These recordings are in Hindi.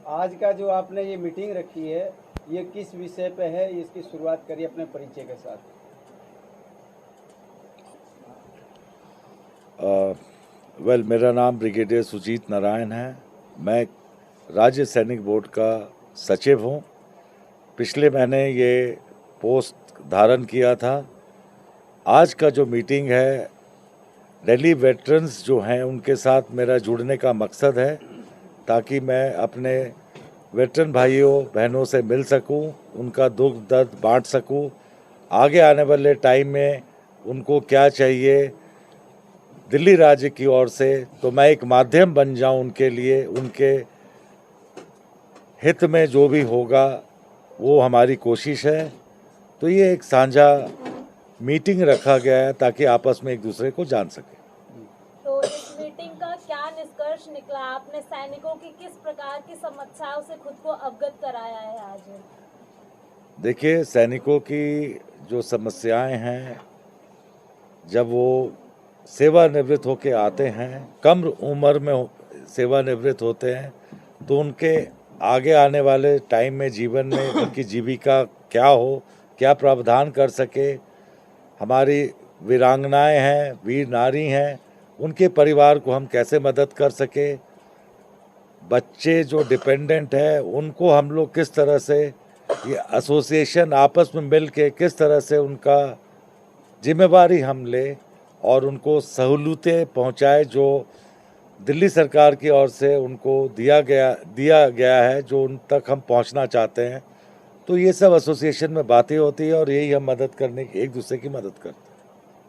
आज का जो आपने ये मीटिंग रखी है, ये किस विषय पे है? इसकी शुरुआत करिए अपने परिचय के साथ। मेरा नाम ब्रिगेडियर सुजीत नारायण है। मैं राज्य सैनिक बोर्ड का सचिव हूँ। पिछले महीने ये पोस्ट धारण किया था। आज का जो मीटिंग है, दिल्ली वेटरन्स जो हैं उनके साथ मेरा जुड़ने का मकसद है, ताकि मैं अपने वेटरन भाइयों बहनों से मिल सकूं, उनका दुख दर्द बांट सकूं, आगे आने वाले टाइम में उनको क्या चाहिए दिल्ली राज्य की ओर से, तो मैं एक माध्यम बन जाऊं उनके लिए। उनके हित में जो भी होगा वो हमारी कोशिश है। तो ये एक साझा मीटिंग रखा गया है ताकि आपस में एक दूसरे को जान सके। तो इस मीटिंग का क्या निष्कर्ष निकला? आपने सैनिकों की किस प्रकार की समस्याओं से खुद को अवगत कराया है आज? देखिए, सैनिकों की जो समस्याएं हैं, जब वो सेवानिवृत्त होके आते हैं, कम उम्र में सेवानिवृत्त होते हैं, तो उनके आगे आने वाले टाइम में जीवन में उनकी जीविका क्या हो, क्या प्रावधान कर सके। हमारी वीरांगनाएं हैं, वीर नारी हैं, उनके परिवार को हम कैसे मदद कर सके। बच्चे जो डिपेंडेंट हैं उनको हम लोग किस तरह से, ये एसोसिएशन आपस में मिल के किस तरह से उनका जिम्मेवारी हम ले और उनको सहूलतें पहुंचाए जो दिल्ली सरकार की ओर से उनको दिया गया है, जो उन तक हम पहुंचना चाहते हैं। तो ये सब एसोसिएशन में बातें होती है और यही हम मदद करने की, एक दूसरे की मदद करते हैं।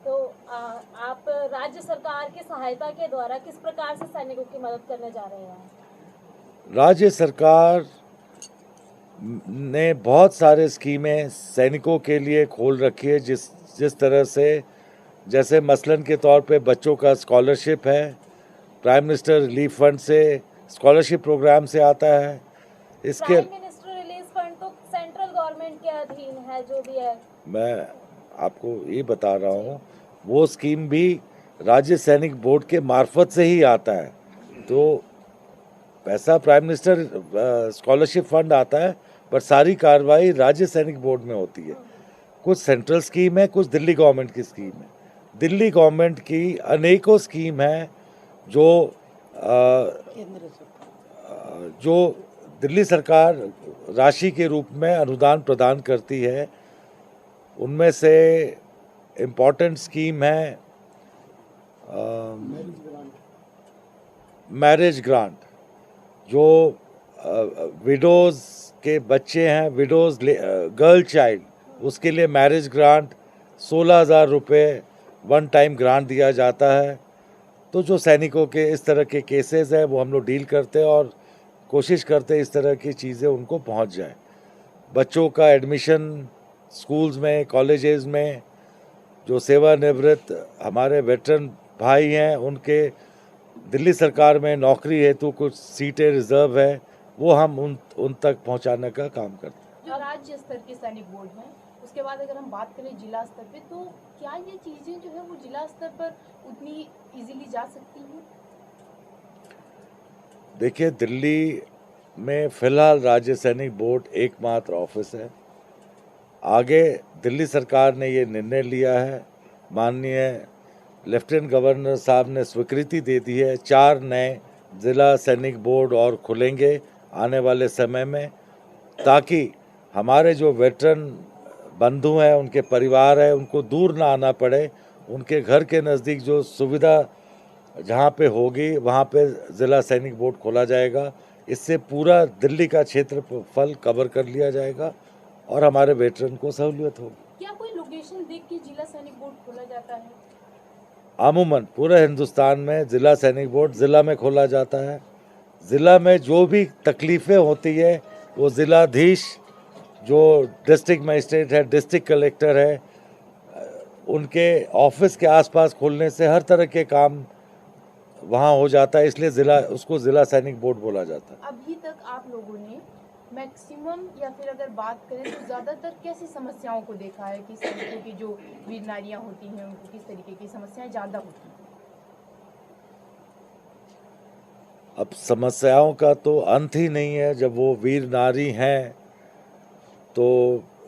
तो आप राज्य सरकार की सहायता के द्वारा किस प्रकार से सैनिकों की मदद करने जा रहे हैं? राज्य सरकार ने बहुत सारे स्कीमें सैनिकों के लिए खोल रखी है, जिस तरह से, जैसे मसलन के तौर पे बच्चों का स्कॉलरशिप है, प्राइम मिनिस्टर रिलीफ फंड से स्कॉलरशिप प्रोग्राम से आता है। इसके प्राइम मिनिस्टर रिलीफ फंड तो सेंट्रल गवर्नमेंट के अधीन है, जो भी है। मैं आपको ये बता रहा हूँ, वो स्कीम भी राज्य सैनिक बोर्ड के मार्फत से ही आता है। तो पैसा प्राइम मिनिस्टर स्कॉलरशिप फंड आता है, पर सारी कार्रवाई राज्य सैनिक बोर्ड में होती है। कुछ सेंट्रल स्कीम है, कुछ दिल्ली गवर्नमेंट की स्कीम है। दिल्ली गवर्नमेंट की अनेकों स्कीम है जो दिल्ली सरकार राशि के रूप में अनुदान प्रदान करती है। उनमें से इम्पोर्टेंट स्कीम है मैरिज ग्रांट, जो विडोज़ के बच्चे हैं, विडोज़ गर्ल चाइल्ड, उसके लिए मैरिज ग्रांट 16,000 रुपये वन टाइम ग्रांट दिया जाता है। तो जो सैनिकों के इस तरह के केसेस हैं वो हम लोग डील करते हैं और कोशिश करते हैं इस तरह की चीज़ें उनको पहुंच जाए। बच्चों का एडमिशन स्कूल्स में, कॉलेजेस में, जो सेवानिवृत्त हमारे वेटरन भाई हैं उनके दिल्ली सरकार में नौकरी हेतु कुछ सीटें रिजर्व है, वो हम उन तक पहुंचाने का काम करते हैं। जो राज्य स्तर के सैनिक बोर्ड है, उसके बाद अगर हम बात करें जिला स्तर पे, तो क्या ये चीज़ें जो है वो जिला स्तर पर उतनी इजीली जा सकती हैं? देखिए, दिल्ली में फिलहाल राज्य सैनिक बोर्ड एकमात्र ऑफिस है। आगे दिल्ली सरकार ने ये निर्णय लिया है, माननीय लेफ्टिनेंट गवर्नर साहब ने स्वीकृति दे दी है, 4 नए ज़िला सैनिक बोर्ड और खुलेंगे आने वाले समय में, ताकि हमारे जो वेटरन बंधु हैं, उनके परिवार हैं, उनको दूर ना आना पड़े। उनके घर के नज़दीक जो सुविधा जहाँ पे होगी वहाँ पे ज़िला सैनिक बोर्ड खोला जाएगा। इससे पूरा दिल्ली का क्षेत्रफल कवर कर लिया जाएगा और हमारे वेटरन को सहूलियत होगी। क्या कोई लोकेशन देख के जिला सैनिक बोर्ड खोला जाता है? अमूमन पूरे हिंदुस्तान में ज़िला सैनिक बोर्ड ज़िला में खोला जाता है। ज़िला में जो भी तकलीफ़ें होती है वो ज़िलाधीश, जो डिस्ट्रिक्ट मजिस्ट्रेट है, डिस्ट्रिक्ट कलेक्टर है, उनके ऑफिस के आसपास खोलने से हर तरह के काम वहाँ हो जाता है, इसलिए उसको ज़िला सैनिक बोर्ड बोला जाता है। अभी तक आप लोगों ने मैक्सिमम, या फिर अगर बात करें तो ज़्यादातर कैसी समस्याओं को देखा है कि सैनिकों की जो वीर नारियाँ होती हैं उनको किस तरीके की समस्याएं ज़्यादा होती हैं? अब समस्याओं का तो अंत ही नहीं है। जब वो वीर नारी हैं तो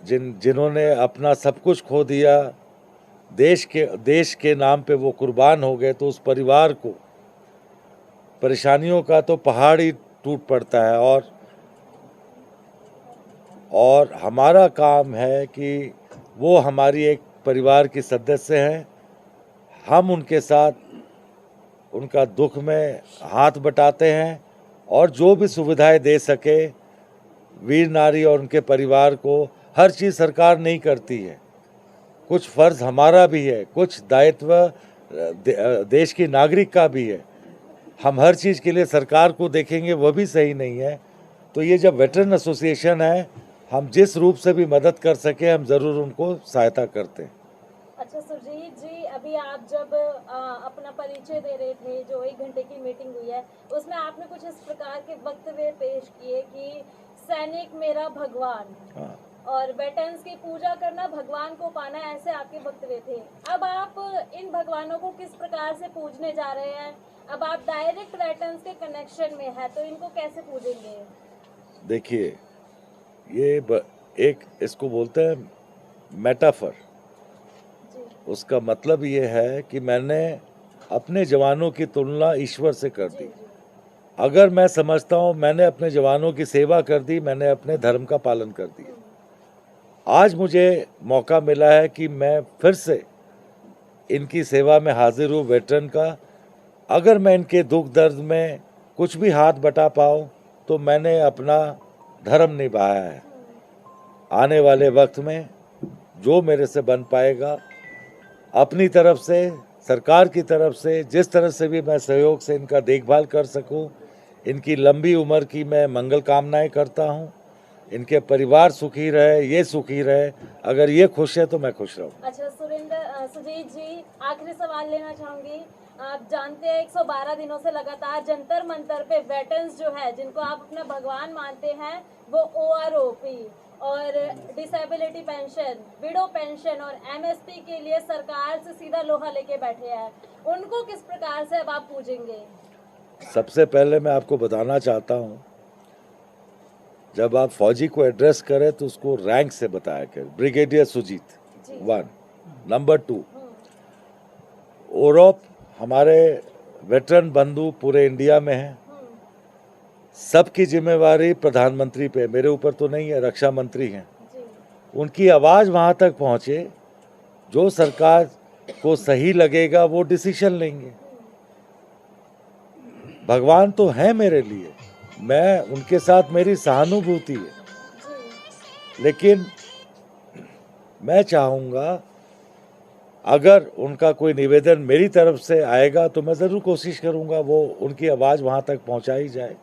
जिन्होंने अपना सब कुछ खो दिया, देश के नाम पे वो कुर्बान हो गए, तो उस परिवार को परेशानियों का तो पहाड़ ही टूट पड़ता है। और हमारा काम है कि वो हमारी एक परिवार की सदस्य हैं, हम उनके साथ उनका दुख में हाथ बटाते हैं और जो भी सुविधाएं दे सके वीर नारी और उनके परिवार को। हर चीज़ सरकार नहीं करती है, कुछ फ़र्ज़ हमारा भी है, कुछ दायित्व देश की नागरिक का भी है। हम हर चीज़ के लिए सरकार को देखेंगे वो भी सही नहीं है। तो ये जब वेटरन एसोसिएशन है, हम जिस रूप से भी मदद कर सके हम ज़रूर उनको सहायता करते हैं। अच्छा सुरजीत जी, अभी आप जब अपना परिचय दे रहे थे, जो 1 घंटे की मीटिंग हुई है, उसमें आपने कुछ इस प्रकार के वक्तव्य पेश किए कि सैनिक मेरा भगवान, हाँ। और वेटरन्स की पूजा करना, भगवान को पाना, ऐसे आपके वक्तव्य थे। अब आप इन भगवानों को किस प्रकार से पूजने जा रहे हैं? अब आप डायरेक्ट वेटरन्स के कनेक्शन में है, तो इनको कैसे पूजेंगे? देखिए, ये एक इसको बोलते हैं मेटाफर। उसका मतलब ये है कि मैंने अपने जवानों की तुलना ईश्वर से कर दी। अगर मैं समझता हूँ मैंने अपने जवानों की सेवा कर दी, मैंने अपने धर्म का पालन कर दिया। आज मुझे मौका मिला है कि मैं फिर से इनकी सेवा में हाजिर हूँ, वेटरन का। अगर मैं इनके दुख दर्द में कुछ भी हाथ बटा पाऊँ तो मैंने अपना धर्म निभाया है। आने वाले वक्त में जो मेरे से बन पाएगा, अपनी तरफ से, सरकार की तरफ से, जिस तरह से भी मैं सहयोग से इनका देखभाल कर सकूं, इनकी लंबी उम्र की मैं मंगल कामनाएं करता हूं। इनके परिवार सुखी रहे, ये सुखी रहे। अगर ये खुश है तो मैं खुश रहूं। अच्छा सुजीत जी, आखिरी सवाल लेना चाहूंगी। आप जानते हैं 112 दिनों से लगातार जंतर मंतर पे वेटरन्स जो है, जिनको आप अपना भगवान मानते हैं, वो OROP और डिसेबिलिटी पेंशन, विडो पेंशन और MSP के लिए सरकार से सीधा लोहा लेके बैठे हैं। उनको किस प्रकार से अब आप पूजेंगे? सबसे पहले मैं आपको बताना चाहता हूं, जब आप फौजी को एड्रेस करें तो उसको रैंक से बताया करें। ब्रिगेडियर सुजीत 1। नंबर 2, OROP हमारे वेटरन बंधु पूरे इंडिया में हैं। सबकी जिम्मेवारी प्रधानमंत्री पे, मेरे ऊपर तो नहीं है, रक्षा मंत्री हैं। उनकी आवाज़ वहाँ तक पहुँचे, जो सरकार को सही लगेगा वो डिसीजन लेंगे। भगवान तो है मेरे लिए, मैं उनके साथ मेरी सहानुभूति है, लेकिन मैं चाहूँगा अगर उनका कोई निवेदन मेरी तरफ से आएगा तो मैं ज़रूर कोशिश करूँगा वो उनकी आवाज़ वहाँ तक पहुँचाई जाए।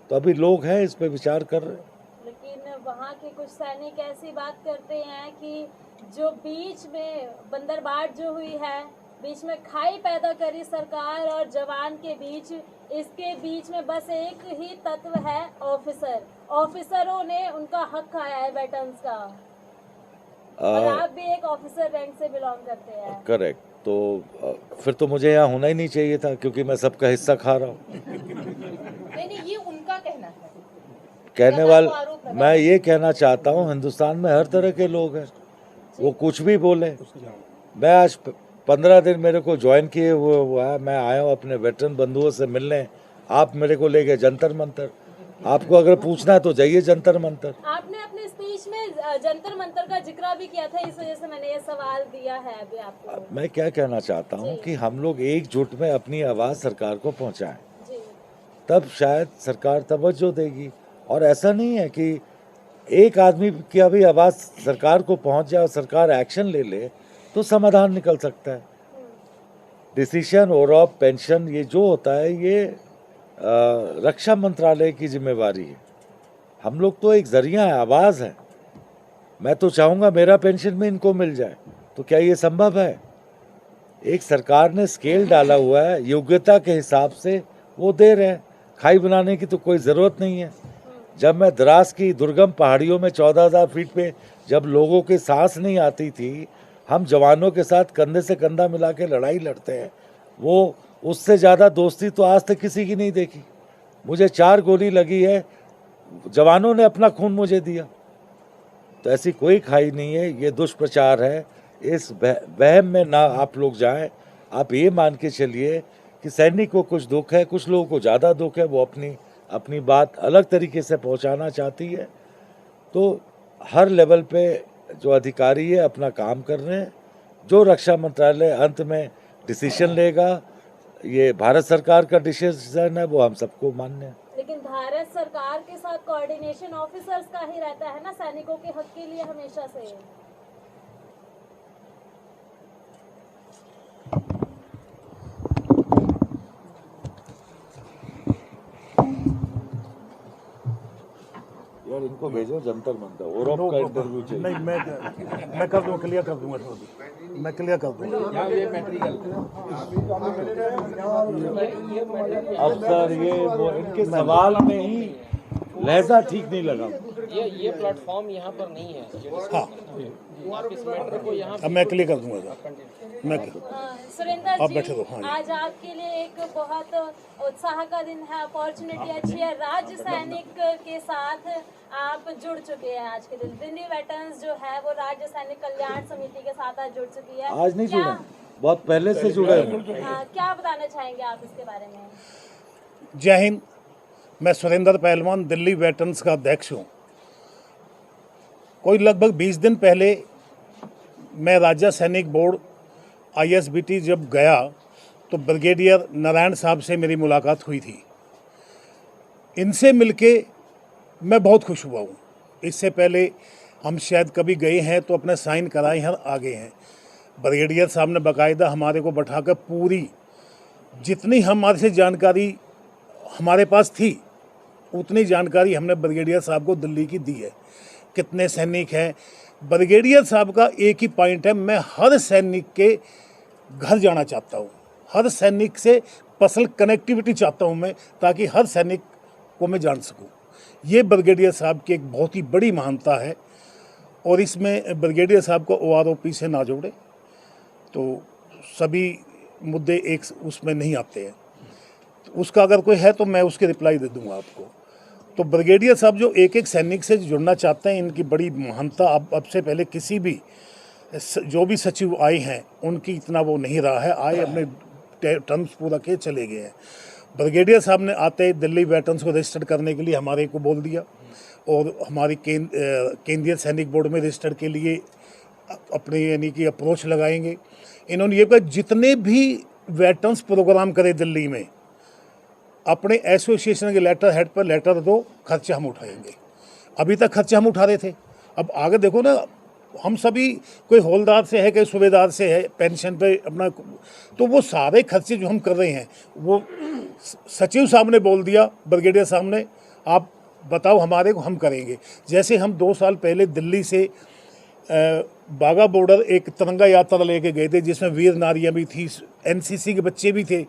तो अभी लोग हैं इस पे विचार कर रहे हैं। लेकिन वहाँ के कुछ सैनिक ऐसी बात करते हैं कि जो बीच में बंदरबाट जो हुई है, बीच में खाई पैदा करी सरकार और जवान के बीच, इसके बीच में बस एक ही तत्व है, ऑफिसर। ऑफिसरों ने उनका हक खाया है वेटरन्स का। और आप भी एक ऑफिसर रैंक से बिलोंग करते हैं। करेक्ट। तो फिर तो मुझे यहाँ होना ही नहीं चाहिए था, क्योंकि मैं सबका हिस्सा खा रहा हूँ। नहीं, ये उनका कहना है। कहने वाला मैं ये कहना चाहता हूँ, हिंदुस्तान में हर तरह के लोग हैं, वो कुछ भी बोले। मैं आज 15 दिन मेरे को ज्वाइन किए हुआ है, मैं आया हूँ अपने वेटरन बंधुओं से मिलने। आप मेरे को ले गए जंतर मंतर। आपको अगर पूछना है तो जाइए जंतर मंतर। आपने अपने स्पीच में जंतर मंतर का जिक्र भी किया था, इस वजह से मैंने ये सवाल दिया है अभी आपको। मैं क्या कहना चाहता हूँ कि हम लोग एकजुट में अपनी आवाज़ सरकार को पहुँचाएं, तब शायद सरकार तवज्जो देगी। और ऐसा नहीं है कि एक आदमी की भी आवाज़ सरकार को पहुँच जाए और सरकार एक्शन ले ले तो समाधान निकल सकता है। डिसीजन OROP पेंशन ये जो होता है, ये रक्षा मंत्रालय की जिम्मेवारी है। हम लोग तो एक जरिया है, आवाज़ है। मैं तो चाहूँगा मेरा पेंशन भी इनको मिल जाए। तो क्या ये संभव है? एक सरकार ने स्केल डाला हुआ है, योग्यता के हिसाब से वो दे रहे हैं। खाई बनाने की तो कोई ज़रूरत नहीं है। जब मैं द्रास की दुर्गम पहाड़ियों में 14,000 फीट पे जब लोगों की सांस नहीं आती थी, हम जवानों के साथ कंधे से कंधा मिला के लड़ाई लड़ते हैं। वो उससे ज़्यादा दोस्ती तो आज तक किसी की नहीं देखी। मुझे 4 गोली लगी है, जवानों ने अपना खून मुझे दिया। तो ऐसी कोई खाई नहीं है, ये दुष्प्रचार है। इस वहम में ना आप लोग जाएं। आप ये मान के चलिए कि सैनिक को कुछ दुख है, कुछ लोगों को ज़्यादा दुख है, वो अपनी बात अलग तरीके से पहुंचाना चाहती है। तो हर लेवल पे जो अधिकारी है अपना काम कर रहे हैं। जो रक्षा मंत्रालय अंत में डिसीजन लेगा, ये भारत सरकार का डिसीजन है, वो हम सबको मान्य है। लेकिन भारत सरकार के साथ कोऑर्डिनेशन ऑफिसर्स का ही रहता है ना सैनिकों के हक के लिए हमेशा से। यार इनको भेजो जंतर मंतर, औरब का इंटरव्यू चाहिए। नहीं, मैं कर दूँगा, क्लियर कर दूँगा, मैं क्लियर कर दूँगा। अब सर ये वो इनके सवाल में ही लहजा ठीक नहीं लगा। ये प्लेटफॉर्म यहाँ पर नहीं है। हाँ, आप इस मैटर को यहाँ अब मैं क्लियर कर दूँगा सर। मैं सुरेंद्र आप जी, बैठे रहो, हाँ जी। आज आपके लिए एक बहुत उत्साह का दिन है, अपॉर्चुनिटी अच्छी है। राज्य सैनिक के साथ आप जुड़ चुके हैं आज के दिन। दिल्ली वेटरन्स जो है वो राज्य सैनिक कल्याण समिति के साथ आज जुड़ चुकी है। आज नहीं जुड़े, बहुत पहले से जुड़े हैं। क्या बताना चाहेंगे आप इसके बारे में? जय हिंद। मैं सुरेंद्र पहलवान, दिल्ली वेटरन्स का अध्यक्ष हूँ। कोई लगभग 20 दिन पहले मैं राज्य सैनिक बोर्ड ISBT जब गया तो ब्रिगेडियर नारायण साहब से मेरी मुलाकात हुई थी। इनसे मिलके मैं बहुत खुश हुआ हूँ। इससे पहले हम शायद कभी गए हैं तो अपने साइन कराए हैं, आ गए हैं। ब्रिगेडियर साहब ने बाकायदा हमारे को बैठाकर पूरी जितनी हमारे से जानकारी हमारे पास थी उतनी जानकारी हमने ब्रिगेडियर साहब को दिल्ली की दी है। कितने सैनिक हैं, ब्रिगेडियर साहब का एक ही पॉइंट है, मैं हर सैनिक के घर जाना चाहता हूँ, हर सैनिक से पर्सनल कनेक्टिविटी चाहता हूँ मैं, ताकि हर सैनिक को मैं जान सकूँ। ये ब्रिगेडियर साहब की एक बहुत ही बड़ी महानता है। और इसमें ब्रिगेडियर साहब को OROP से ना जोड़े तो सभी मुद्दे एक उसमें नहीं आते हैं। तो उसका अगर कोई है तो मैं उसकी रिप्लाई दे दूंगा आपको। तो ब्रिगेडियर साहब जो एक एक सैनिक से जुड़ना चाहते हैं, इनकी बड़ी महानता अब से पहले किसी भी जो भी सचिव आए हैं उनकी इतना वो नहीं रहा है। आए अपने टर्म्स पूरा के चले गए हैं। ब्रिगेडियर साहब ने आते ही दिल्ली वेटरन्स को रजिस्टर करने के लिए हमारे को बोल दिया और हमारी केंद्रीय सैनिक बोर्ड में रजिस्टर के लिए अपने यानी कि अप्रोच लगाएंगे। इन्होंने ये कहा जितने भी वेटरन्स प्रोग्राम करे दिल्ली में अपने एसोसिएशन के लेटर हेड पर लेटर दो, खर्चे हम उठाएंगे। अभी तक खर्चे हम उठा रहे थे, अब आगे देखो ना, हम सभी कोई हौलदार से है, कोई सूबेदार से है, पेंशन पे अपना, तो वो सारे खर्चे जो हम कर रहे हैं वो सचिव साहब ने बोल दिया, ब्रिगेडियर साहब ने, आप बताओ हमारे को, हम करेंगे। जैसे हम 2 साल पहले दिल्ली से बागा बॉर्डर एक तिरंगा यात्रा लेके गए थे जिसमें वीर नारियाँ भी थी, NCC के बच्चे भी थे,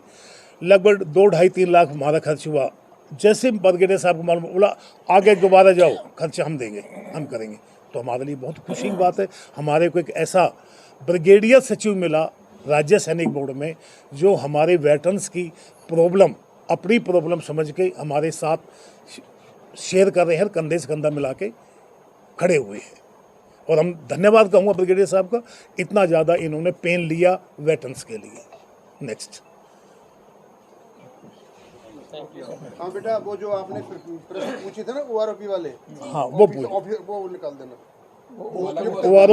लगभग 2-2.5-3 लाख हमारा खर्च हुआ। जैसे ब्रिगेडियर साहब को मालूम बोला आगे दोबारा जाओ, खर्चा हम देंगे, हम करेंगे। तो हमारे लिए बहुत खुशी की बात है, हमारे को एक ऐसा ब्रिगेडियर सचिव मिला राज्य सैनिक बोर्ड में जो हमारे वेटरन्स की प्रॉब्लम, अपनी प्रॉब्लम समझ के हमारे साथ शेयर कर रहे हैं, कंधे से कंधा मिला के खड़े हुए हैं। और हम धन्यवाद कहूँगा ब्रिगेडियर साहब का, इतना ज़्यादा इन्होंने पेन लिया वेटरन्स के लिए। नेक्स्ट। हाँ बेटा, वो जो आपने प्रश्न पूछे थे ना OROP वाले, हाँ वो वो निकाल देना। वो